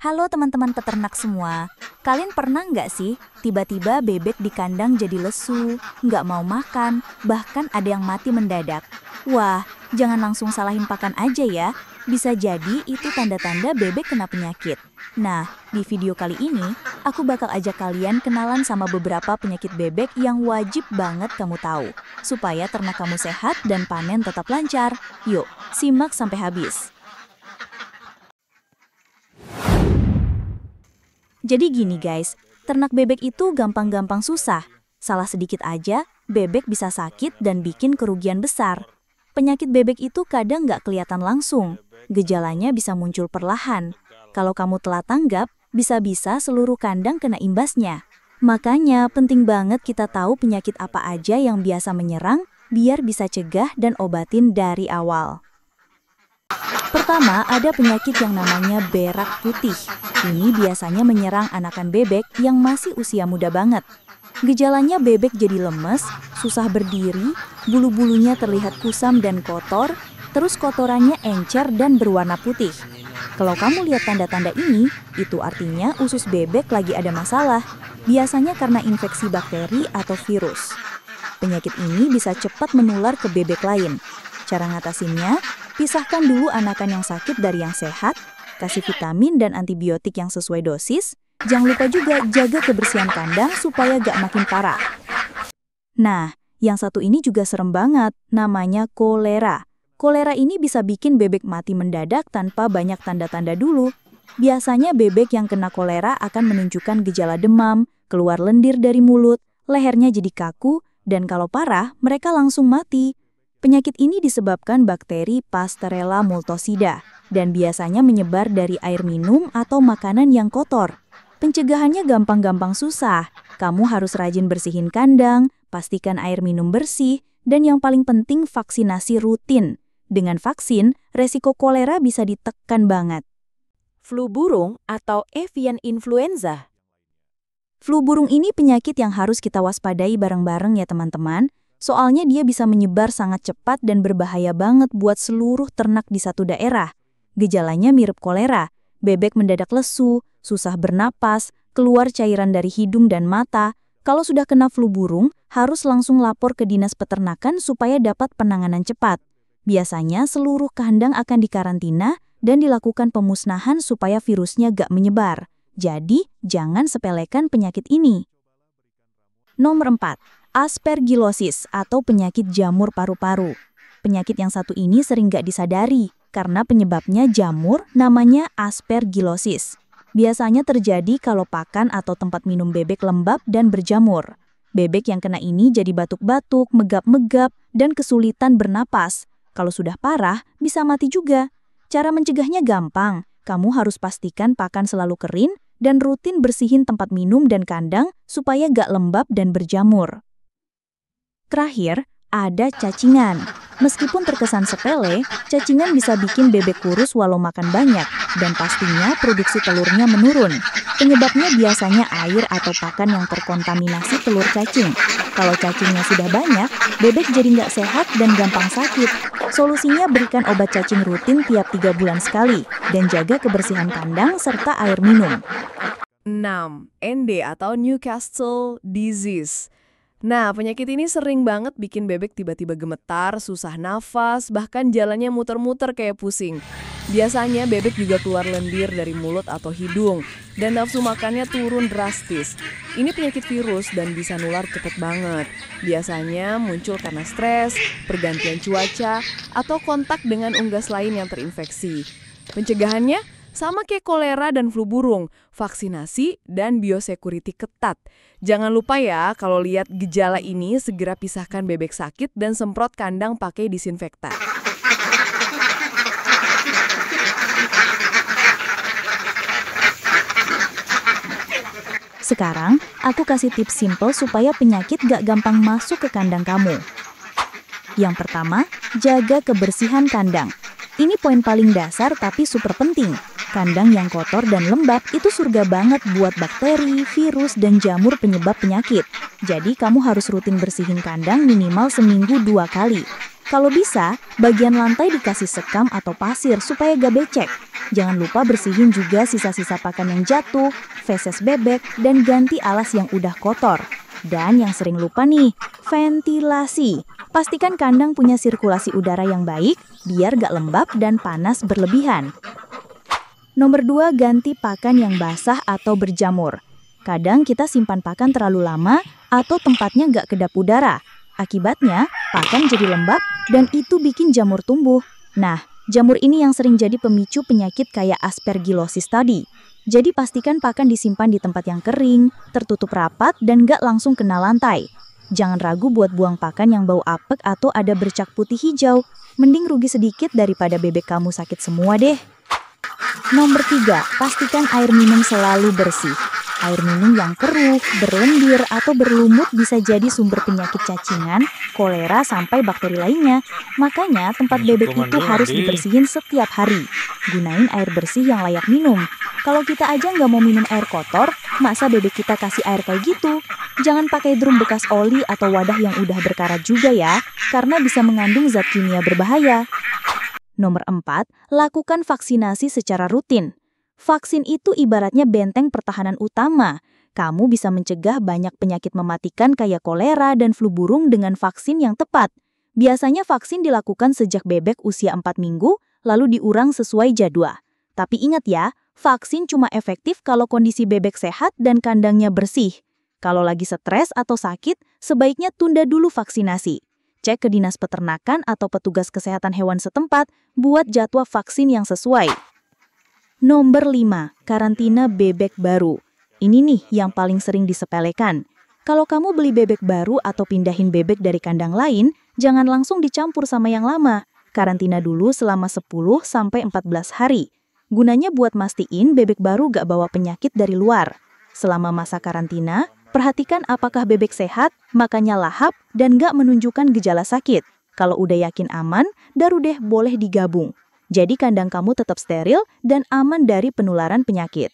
Halo teman-teman peternak semua. Kalian pernah nggak sih tiba-tiba bebek di kandang jadi lesu, nggak mau makan, bahkan ada yang mati mendadak? Wah, jangan langsung salahin pakan aja ya. Bisa jadi itu tanda-tanda bebek kena penyakit. Nah, di video kali ini, aku bakal ajak kalian kenalan sama beberapa penyakit bebek yang wajib banget kamu tahu. Supaya ternak kamu sehat dan panen tetap lancar. Yuk, simak sampai habis. Jadi gini guys, ternak bebek itu gampang-gampang susah. Salah sedikit aja, bebek bisa sakit dan bikin kerugian besar. Penyakit bebek itu kadang nggak kelihatan langsung. Gejalanya bisa muncul perlahan. Kalau kamu telat tanggap, bisa-bisa seluruh kandang kena imbasnya. Makanya penting banget kita tahu penyakit apa aja yang biasa menyerang, biar bisa cegah dan obatin dari awal. Pertama, ada penyakit yang namanya berak putih. Ini biasanya menyerang anakan bebek yang masih usia muda banget. Gejalanya bebek jadi lemes, susah berdiri, bulu-bulunya terlihat kusam dan kotor, terus kotorannya encer dan berwarna putih. Kalau kamu lihat tanda-tanda ini, itu artinya usus bebek lagi ada masalah. Biasanya karena infeksi bakteri atau virus. Penyakit ini bisa cepat menular ke bebek lain. Cara ngatasinnya, pisahkan dulu anakan yang sakit dari yang sehat, kasih vitamin dan antibiotik yang sesuai dosis. Jangan lupa juga jaga kebersihan kandang supaya gak makin parah. Nah, yang satu ini juga serem banget, namanya kolera. Kolera ini bisa bikin bebek mati mendadak tanpa banyak tanda-tanda dulu. Biasanya bebek yang kena kolera akan menunjukkan gejala demam, keluar lendir dari mulut, lehernya jadi kaku, dan kalau parah, mereka langsung mati. Penyakit ini disebabkan bakteri Pasteurella multocida dan biasanya menyebar dari air minum atau makanan yang kotor. Pencegahannya gampang-gampang susah. Kamu harus rajin bersihin kandang, pastikan air minum bersih, dan yang paling penting vaksinasi rutin. Dengan vaksin, resiko kolera bisa ditekan banget. Flu burung atau avian influenza. Flu burung ini penyakit yang harus kita waspadai bareng-bareng ya teman-teman. Soalnya dia bisa menyebar sangat cepat dan berbahaya banget buat seluruh ternak di satu daerah. Gejalanya mirip kolera, bebek mendadak lesu, susah bernapas, keluar cairan dari hidung dan mata. Kalau sudah kena flu burung, harus langsung lapor ke dinas peternakan supaya dapat penanganan cepat. Biasanya seluruh kandang akan dikarantina dan dilakukan pemusnahan supaya virusnya gak menyebar. Jadi, jangan sepelekan penyakit ini. Nomor 4. Aspergillosis atau penyakit jamur paru-paru. Penyakit yang satu ini sering gak disadari karena penyebabnya jamur namanya aspergillosis. Biasanya terjadi kalau pakan atau tempat minum bebek lembab dan berjamur. Bebek yang kena ini jadi batuk-batuk, megap-megap, dan kesulitan bernapas. Kalau sudah parah, bisa mati juga. Cara mencegahnya gampang. Kamu harus pastikan pakan selalu kering dan rutin bersihin tempat minum dan kandang supaya gak lembab dan berjamur. Terakhir, ada cacingan. Meskipun terkesan sepele, cacingan bisa bikin bebek kurus walau makan banyak, dan pastinya produksi telurnya menurun. Penyebabnya biasanya air atau pakan yang terkontaminasi telur cacing. Kalau cacingnya sudah banyak, bebek jadi nggak sehat dan gampang sakit. Solusinya berikan obat cacing rutin tiap 3 bulan sekali, dan jaga kebersihan kandang serta air minum. 6. ND atau Newcastle disease. Nah, penyakit ini sering banget bikin bebek tiba-tiba gemetar, susah nafas, bahkan jalannya muter-muter kayak pusing. Biasanya bebek juga keluar lendir dari mulut atau hidung, dan nafsu makannya turun drastis. Ini penyakit virus dan bisa nular cepet banget. Biasanya muncul karena stres, pergantian cuaca, atau kontak dengan unggas lain yang terinfeksi. Pencegahannya sama kayak kolera dan flu burung, vaksinasi dan biosecurity ketat. Jangan lupa ya, kalau lihat gejala ini segera pisahkan bebek sakit dan semprot kandang pakai disinfektan. Sekarang, aku kasih tips simple supaya penyakit gak gampang masuk ke kandang kamu. Yang pertama, jaga kebersihan kandang. Ini poin paling dasar tapi super penting. Kandang yang kotor dan lembab itu surga banget buat bakteri, virus, dan jamur penyebab penyakit. Jadi kamu harus rutin bersihin kandang minimal seminggu 2 kali. Kalau bisa, bagian lantai dikasih sekam atau pasir supaya gak becek. Jangan lupa bersihin juga sisa-sisa pakan yang jatuh, feses bebek, dan ganti alas yang udah kotor. Dan yang sering lupa nih, ventilasi. Pastikan kandang punya sirkulasi udara yang baik, biar gak lembab dan panas berlebihan. Nomor 2, ganti pakan yang basah atau berjamur. Kadang kita simpan pakan terlalu lama atau tempatnya gak kedap udara. Akibatnya, pakan jadi lembab dan itu bikin jamur tumbuh. Nah, jamur ini yang sering jadi pemicu penyakit kayak aspergillosis tadi. Jadi pastikan pakan disimpan di tempat yang kering, tertutup rapat, dan gak langsung kena lantai. Jangan ragu buat buang pakan yang bau apek atau ada bercak putih hijau. Mending rugi sedikit daripada bebek kamu sakit semua deh. Nomor 3, pastikan air minum selalu bersih. Air minum yang keruh, berlendir, atau berlumut bisa jadi sumber penyakit cacingan, kolera, sampai bakteri lainnya. Makanya tempat bebek itu harus dibersihin setiap hari. Gunain air bersih yang layak minum. Kalau kita aja nggak mau minum air kotor, masa bebek kita kasih air kayak gitu? Jangan pakai drum bekas oli atau wadah yang udah berkarat juga ya, karena bisa mengandung zat kimia berbahaya. Nomor 4, lakukan vaksinasi secara rutin. Vaksin itu ibaratnya benteng pertahanan utama. Kamu bisa mencegah banyak penyakit mematikan kayak kolera dan flu burung dengan vaksin yang tepat. Biasanya vaksin dilakukan sejak bebek usia 4 minggu, lalu diurang sesuai jadwal. Tapi ingat ya, vaksin cuma efektif kalau kondisi bebek sehat dan kandangnya bersih. Kalau lagi stres atau sakit, sebaiknya tunda dulu vaksinasi. Cek ke dinas peternakan atau petugas kesehatan hewan setempat buat jadwal vaksin yang sesuai. Nomor 5, karantina bebek baru. Ini nih yang paling sering disepelekan. Kalau kamu beli bebek baru atau pindahin bebek dari kandang lain, jangan langsung dicampur sama yang lama. Karantina dulu selama 10-14 hari. Gunanya buat mastiin bebek baru gak bawa penyakit dari luar. Selama masa karantina, perhatikan apakah bebek sehat, makannya lahap, dan gak menunjukkan gejala sakit. Kalau udah yakin aman, baru deh boleh digabung. Jadi kandang kamu tetap steril dan aman dari penularan penyakit.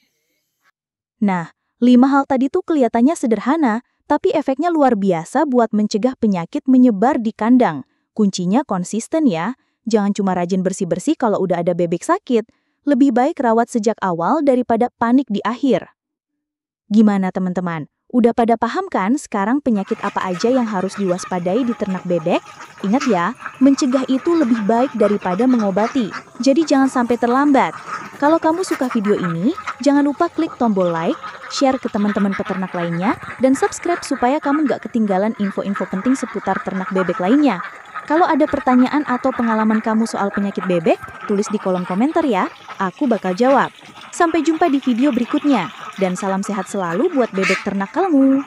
Nah, 5 hal tadi tuh kelihatannya sederhana, tapi efeknya luar biasa buat mencegah penyakit menyebar di kandang. Kuncinya konsisten ya. Jangan cuma rajin bersih-bersih kalau udah ada bebek sakit. Lebih baik rawat sejak awal daripada panik di akhir. Gimana teman-teman? Udah pada paham kan sekarang penyakit apa aja yang harus diwaspadai di ternak bebek? Ingat ya, mencegah itu lebih baik daripada mengobati. Jadi jangan sampai terlambat. Kalau kamu suka video ini, jangan lupa klik tombol like, share ke teman-teman peternak lainnya, dan subscribe supaya kamu nggak ketinggalan info-info penting seputar ternak bebek lainnya. Kalau ada pertanyaan atau pengalaman kamu soal penyakit bebek, tulis di kolom komentar ya. Aku bakal jawab. Sampai jumpa di video berikutnya. Dan salam sehat selalu buat bebek ternak kamu.